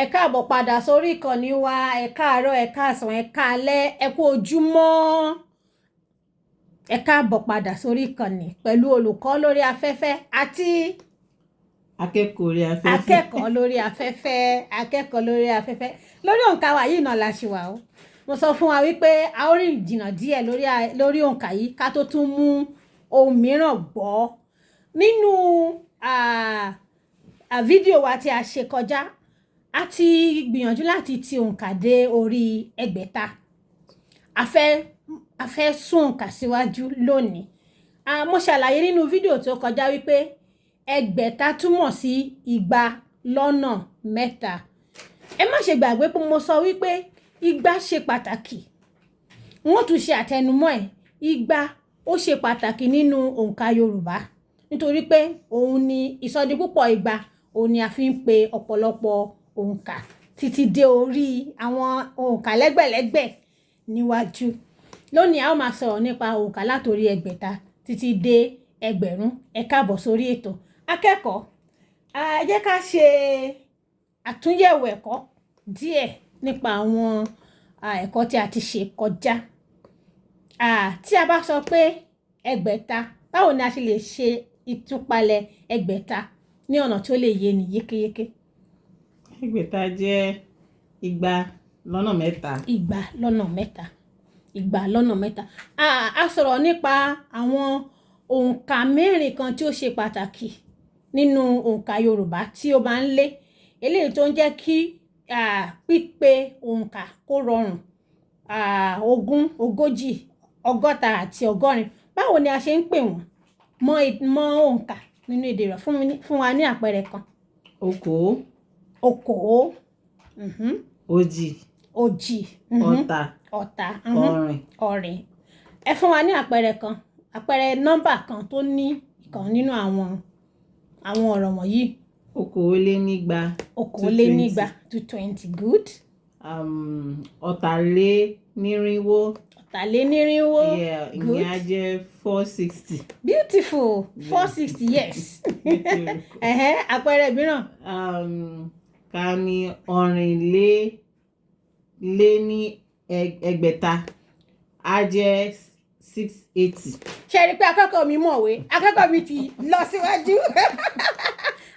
Ẹ káàbọ̀ padà sórí ìkànnì wa, ẹ káàárọ̀, ẹ káàsán, ẹ káalẹ́, ẹ kú ojúmọ́. Ẹ káàbọ̀ padà sórí ìkànnì pẹ̀lú olùkọ́ lórí afẹ́fẹ́ àti akẹ́kọ̀ọ́ lórí afẹ́fẹ́. Akẹ́kọ̀ọ́ lórí afẹ́fẹ́. Lórí òǹkà wa yìí náà la ṣì wà o. Mo sọ fún wa wípé a ó rìn jìnnà díẹ̀ lórí òǹkà yìí ká tó tún mú ohun mìíràn gbọ́. Nínú fídíò wa tí a ṣe kọjá, a ti gbìyànjú láti ti òǹkà dé orí ẹgbẹ̀ta. A fẹ́ sún òǹkà síwájú lónìí. Mo ṣàlàyé nínú fídíò tó kọjá wípé ẹgbẹ̀ta túmọ̀ sí 200 ẹ má ṣe gbàgbé pé mo sọ wípé igba ṣe pàtàkì. Wọ́n tún ṣe àtẹnumọ́ ẹ̀. Igba ó ṣe pàtàkì nínú òǹkà Yorùbá nítorí pé òun ni ìsọdipúpọ̀ igba, òun ni a fi ń pe ọ̀pọ̀lọpọ̀ òǹkà títí dé orí àwọn òǹkà lẹ́gbẹ̀lẹ́gbẹ̀ níwájú. Lónìí a ó máa sọ̀rọ̀ nípa òǹkà látòrí ẹgbẹ̀ta títí dé ẹgbẹ̀rún. Ẹ káàbọ̀ sórí ètò. Akẹ́kọ̀ọ́, ẹ jẹ́ ká ṣe àtúnyẹ̀wò ẹ̀kọ́ díẹ̀ nípa àwọn ẹ̀kọ́ tí a ti ṣe kọjá. Tí a bá sọ pé ẹgbẹ̀ta, báwo ni a ṣe lè ṣe ìtúpalẹ̀ ẹgbẹ̀ta ní ọ̀nà tí ó lè yé ni yékéyéké? Ẹgbẹ̀ta jẹ́ 200 lọ́nà mẹ́ta. 200. A sọ̀rọ̀ nípa àwọn òǹkà mẹ́rin kan tí ó ṣe pàtàkì nínú òǹkà Yorùbá tí ó bá ń lé. Eléyìí tó ń jẹ́ kí pípe òǹkà kó rọrùn. 20, 40, 100 àti 100. Báwo ni a ṣe ń pè wọ́n mọ́ òǹkà nínú èdè rẹ̀? Fún wa ní àpẹẹrẹ kan. Okòó. Òjì. Ọ̀tà. Ọ̀rìn. Ẹ fún wa ní àpẹẹrẹ kan. Àpẹẹrẹ nọ́mbà kan tó ní ìkan nínú àwọn ọ̀rọ̀ wọ̀nyí. Okòólénígba. 220. Good. Ọ̀tàlénírínwó. Yeah, good. Ìyẹn á jẹ́ 460. Beautiful. 460, yes. Àpẹẹrẹ mìíràn. Ká ní ọ̀rìnléní ẹgbẹ̀ta á jẹ́ 680. Ṣé rí pé akẹ́kọ̀ọ́ mi mọ̀wé? Akẹ́kọ̀ọ́ mi ti lọ síwájú.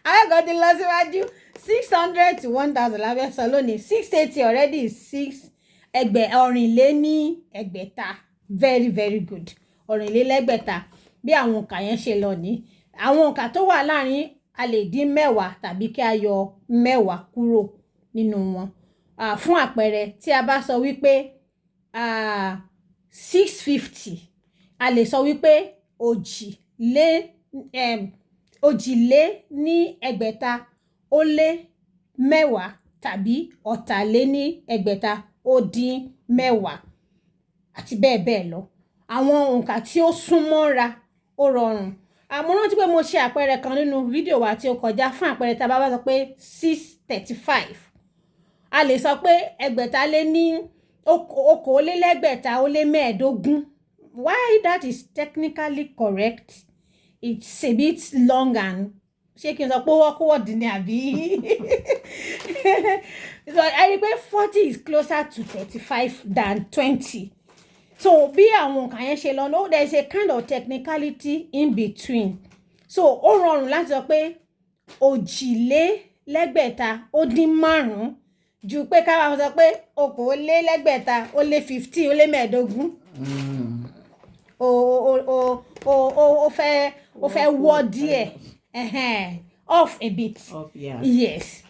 Akẹ́kọ̀ọ́ ti lọ síwájú. 600 to 1000 la fẹ́ sọ lónìí. 680 already is 6. Ọ̀rìnléní ẹgbẹ̀ta. Very, very good. Ọ̀rìnlélẹ́gbẹ̀ta. Bí àwọn òǹkà yẹn ṣe lọ ní. Àwọn òǹkà tó wà láàrin a lè dín 10 tàbí kí a yọ 10 kúrò nínú wọn. Fún àpẹẹrẹ, tí a bá sọ wípé 650, a lè sọ wípé òjìléní ẹgbẹ̀ta ó lé 10 tàbí ọ̀tàléní ẹgbẹ̀ta ó dín 10 àti bẹ́ẹ̀ bẹ́ẹ̀ lọ. Àwọn òǹkà tí ó súnmọ́ra ó rọrùn. Mo rántí pé mo ṣe àpẹẹrẹ kan nínú fídíò wa tí ó kọjá. Fún àpẹẹrẹ, tá bá sọ pé 635, a lè sọ pé ẹgbẹ̀ta lé ní okòólélẹ́gbẹ̀ta ó lé 15. Why that is technically correct, it's a bit long and ṣé kí n sọ pé awkward ni àbí? So I rí pé 40 is closer to 35 than 20. So bí àwọn òǹkà yẹn ṣe lọ, no, there is a kind of technicality in between. So ó rọrùn láti sọ pé òjìlélẹ́gbẹ̀ta ó dín 5 ju pé ká wá sọ pé okòólélẹ́gbẹ̀ta ó lé 15 ó lé 15. Ó fẹ́ wọ́ díẹ̀. Off a bit. Yeah. Yes.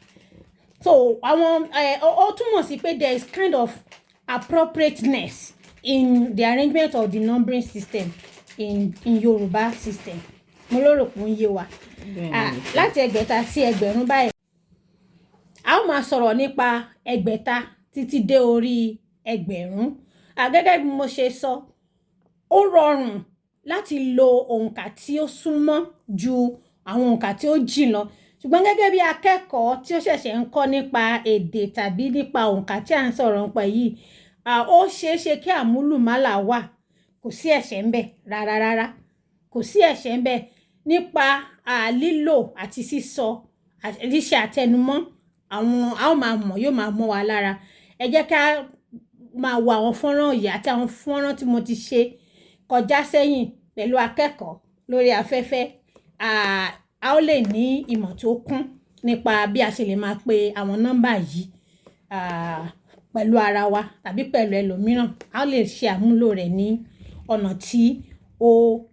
So àwọn ó túmọ̀ sí pé there is kind of appropriateness in the arrangement of the numbering system in Yoruba system. Mo lérò pé ó ń yé wa. Láti ẹgbẹ̀ta sí ẹgbẹ̀rún báyìí. A ó máa sọ̀rọ̀ nípa ẹgbẹ̀ta títí dé orí ẹgbẹ̀rún. Gẹ́gẹ́ bí mo ṣe sọ, ó rọrùn láti lo òǹkà tí ó súnmọ́ ju àwọn òǹkà tí ó jìnnà. Ṣùgbọ́n gẹ́gẹ́ bí akẹ́kọ̀ọ́ tí ó ṣẹ̀ṣẹ̀ ń kọ́ nípa èdè tàbí nípa òǹkà tí à ń sọ̀rọ̀ nípa yìí, ó ṣeéṣe kí àmúlùmálà wà. Kò sí ẹ̀ṣẹ̀ ń bẹ rárá. Kò sí ẹ̀ṣẹ̀ ń bẹ nípa lílò àti sísọ àti ṣíṣe àtẹnumọ́ àwọn a ó máa mọ̀ yóò máa mọ́ wa lára. Ẹ jẹ́ ká máa wo àwọn fọ́nrán yìí àti àwọn fọ́nrán tí mo ti ṣe kọjá sẹ́yìn pẹ̀lú akẹ́kọ̀ọ́ lórí afẹ́fẹ́. A ó lè ní ìmọ̀ tó kún nípa bí a ṣe lè máa pe àwọn nọ́mbà yìí pẹ̀lú ara wa tàbí pẹ̀lú ẹlòmíràn. A ó lè ṣe àmúlò rẹ̀ ní ọ̀nà tí ó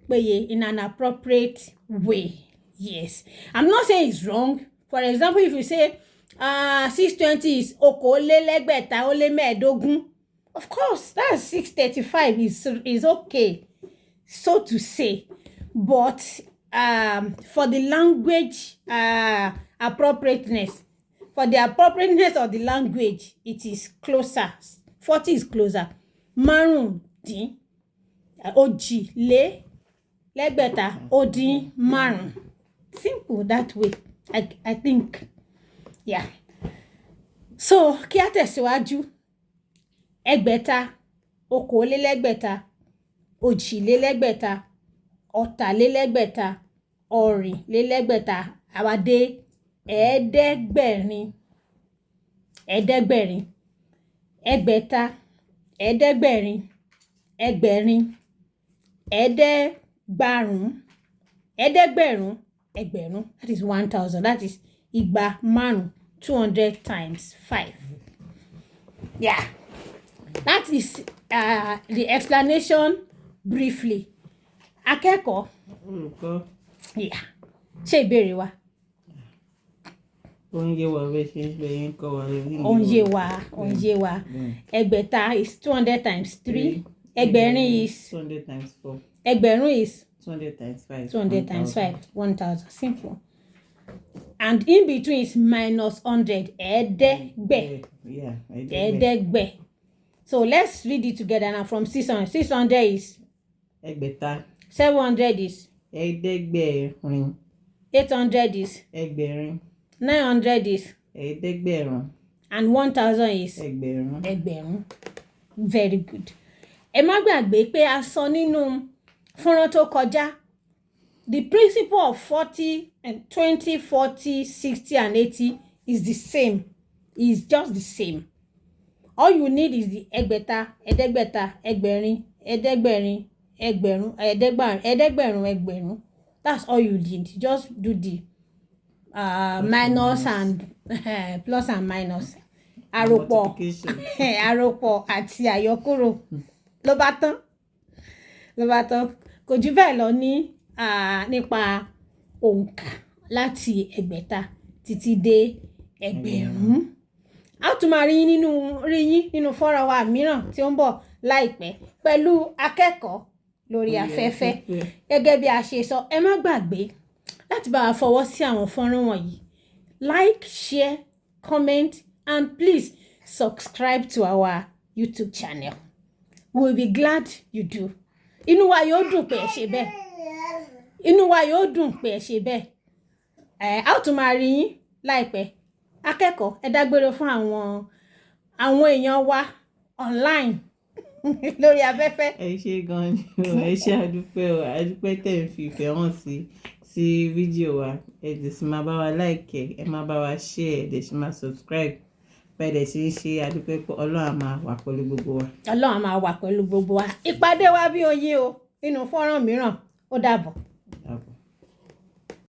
péye, in an appropriate way. Yes, I'm not saying it's wrong. For example, if you say 620 is okòólélẹ́gbẹ̀ta ó lé mẹ́ẹ̀ẹ́dógún, of course that's 635 is okay, so to say. But for the language appropriateness, for the appropriateness of the language, it is closer. 40 is closer. Márùndín òjìlélẹ́gbẹ̀ta ó dín márùn. Simple that way, I think. Yeah. So kí a tẹ̀síwájú. Ẹgbẹ̀ta, okòólélẹ́gbẹ̀ta, òjìlélẹ́gbẹ̀ta, ọ̀tàlélẹ́gbẹ̀ta, ọ̀rìnlélẹ́gbẹ̀ta, àwa dé ẹ̀ẹ́dẹ́gbẹ̀rin. Ẹ̀ẹ́dẹ́gbẹ̀rin, ẹgbẹ̀ta, ẹ̀ẹ́dẹ́gbẹ̀rin, ẹgbẹ̀rin, ẹ̀ẹ́dẹ́gbàrún, ẹ̀ẹ́dẹ́gbẹ̀rún, ẹgbẹ̀rún. That is 1,000. That is igba márùn, 200 times 5. Yeah. That is the explanation briefly. Akẹ́kọ̀ọ́. Yeah. Ṣé ìbéèrè wa? Oúnjẹ wa bẹ́ẹ̀ ṣe ń bẹ̀ yín kọ́ wa lórí. Oúnjẹ wa. Ẹgbẹ̀ta is 200 times 3. Ẹgbẹ̀rin is 200 times 4. Ẹgbẹ̀rún is 200 times 5. 200 times 5. 1,000. Simple. And in between is minus 100. Ẹ̀ẹ́dẹ́gbẹ̀. Yeah. Ẹ̀ẹ́dẹ́gbẹ̀. So let's read it together now. From 600. 600 is Ẹgbẹ̀ta. 700 is Ẹ̀ẹ́dẹ́gbẹ̀rin. 800 is Ẹgbẹ̀rin. 900 is Ẹ̀ẹ́dẹ́gbẹ̀rún. and 1,000 is Ẹgbẹ̀rún. ẹgbẹ̀rún. Very good. Ẹ má gbàgbé pé a sọ nínú fọ́nrán tó kọjá, the principle of 40 and 20, 40, 60 and 80 is the same. It's just the same. All you need is the ẹgbẹ̀ta, ẹ̀ẹ́dẹ́gbẹ̀ta, ẹgbẹ̀rin, ẹ̀ẹ́dẹ́gbẹ̀rin, ẹgbẹ̀rún, ẹ̀ẹ́dẹ́gbẹ̀rún, ẹgbẹ̀rún. That's all you need. Just do the minus and plus and minus. Àròpọ̀ àròpọ̀ àti àyọkúrò ló bá tán. Kò jù bẹ́ẹ̀ lọ ní nípa òǹkà láti ẹgbẹ̀ta títí dé ẹgbẹ̀rún. A tún máa rí yín nínú fọ́nrán wa mìíràn tí ó ń bọ̀ láìpẹ́ pẹ̀lú akẹ́kọ̀ọ́ lórí afẹ́fẹ́. Gẹ́gẹ́ bí a ṣe sọ, ẹ má gbàgbé láti bá wa fọwọ́ sí àwọn fọ́nrán wọ̀nyí. Like, share, comment, and please subscribe to our YouTube channel. We will be glad you do. Inú wa yóò dùn pé ẹ ṣe bẹ́ẹ̀. Inú wa yóò dùn pé ẹ ṣe bẹ́ẹ̀. A ó tún máa rí yín láìpẹ́. Akẹ́kọ̀ọ́, ẹ dágbére fún àwọn èèyàn wa online lórí afẹ́fẹ́. Ẹ ṣé gan ni o, ẹ ṣé àdúpẹ́ tẹ̀ ń fi ìfẹ́ hàn sí fídíò wa. Ẹ dẹ̀ sì máa bá wa like, ẹ máa bá wa share, ẹ dẹ̀ sì máa subscribe. Bẹ́ẹ̀ dẹ̀ sì ń ṣe àdúpẹ́ pé Ọlọ́run á máa wà pẹ̀lú gbogbo wa. Ọlọ́run á máa wà pẹ̀lú gbogbo wa. Ìpàdé wa bí oyin o nínú fọ́nrán mìíràn. Ó dàbọ̀.